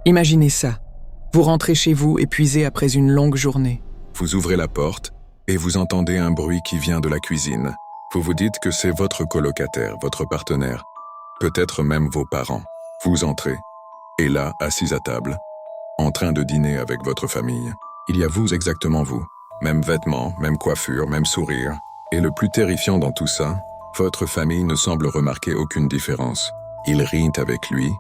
Imaginez ça. Vous rentrez chez vous épuisé après une longue journée. Vous ouvrez la porte et vous entendez un bruit qui vient de la cuisine. Vous vous dites que c'est votre colocataire, votre partenaire, peut-être même vos parents. Vous entrez, et là, assis à table, en train de dîner avec votre famille, il y a vous, exactement vous. Même vêtements, même coiffure, même sourire. Et le plus terrifiant dans tout ça, votre famille ne semble remarquer aucune différence. Ils rient avec lui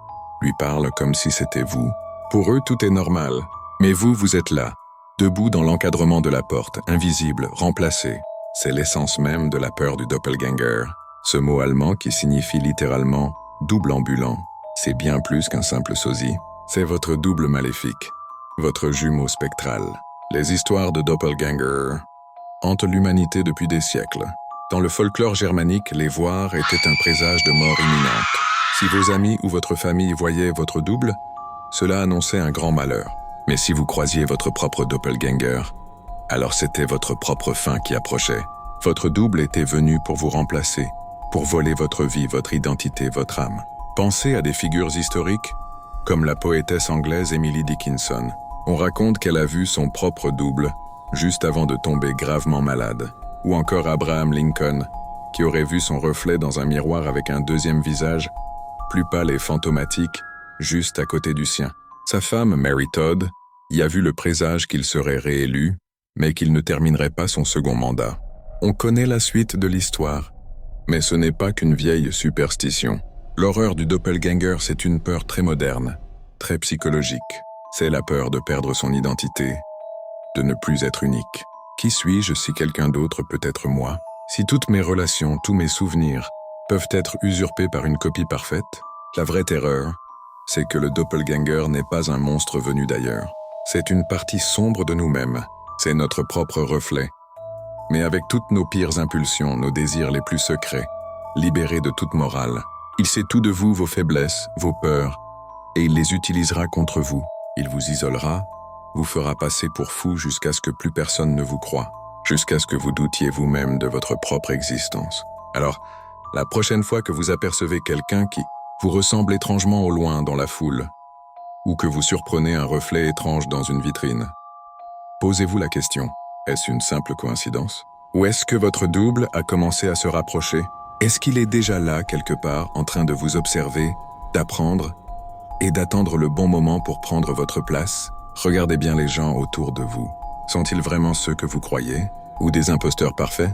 parlent comme si c'était vous. Pour eux, tout est normal. Mais vous, vous êtes là, debout dans l'encadrement de la porte, invisible, remplacé. C'est l'essence même de la peur du doppelganger. Ce mot allemand qui signifie littéralement « double ambulant », c'est bien plus qu'un simple sosie. C'est votre double maléfique, votre jumeau spectral. Les histoires de doppelganger hantent l'humanité depuis des siècles. Dans le folklore germanique, les voir étaient un présage de mort imminente. Si vos amis ou votre famille voyaient votre double, cela annonçait un grand malheur. Mais si vous croisiez votre propre doppelganger, alors c'était votre propre fin qui approchait. Votre double était venu pour vous remplacer, pour voler votre vie, votre identité, votre âme. Pensez à des figures historiques, comme la poétesse anglaise Emily Dickinson. On raconte qu'elle a vu son propre double juste avant de tomber gravement malade. Ou encore Abraham Lincoln, qui aurait vu son reflet dans un miroir avec un deuxième visage, plus pâle et fantomatique, juste à côté du sien. Sa femme, Mary Todd, y a vu le présage qu'il serait réélu, mais qu'il ne terminerait pas son second mandat. On connaît la suite de l'histoire, mais ce n'est pas qu'une vieille superstition. L'horreur du doppelganger, c'est une peur très moderne, très psychologique. C'est la peur de perdre son identité, de ne plus être unique. Qui suis-je si quelqu'un d'autre peut être moi? Si toutes mes relations, tous mes souvenirs peuvent être usurpés par une copie parfaite? La vraie terreur, c'est que le doppelganger n'est pas un monstre venu d'ailleurs. C'est une partie sombre de nous-mêmes. C'est notre propre reflet. Mais avec toutes nos pires impulsions, nos désirs les plus secrets, libérés de toute morale, il sait tout de vous, vos faiblesses, vos peurs, et il les utilisera contre vous. Il vous isolera, vous fera passer pour fou jusqu'à ce que plus personne ne vous croie, jusqu'à ce que vous doutiez vous-même de votre propre existence. Alors, la prochaine fois que vous apercevez quelqu'un qui vous ressemble étrangement au loin dans la foule, ou que vous surprenez un reflet étrange dans une vitrine, posez-vous la question, est-ce une simple coïncidence? Ou est-ce que votre double a commencé à se rapprocher? Est-ce qu'il est déjà là quelque part en train de vous observer, d'apprendre et d'attendre le bon moment pour prendre votre place? Regardez bien les gens autour de vous. Sont-ils vraiment ceux que vous croyez? Ou des imposteurs parfaits?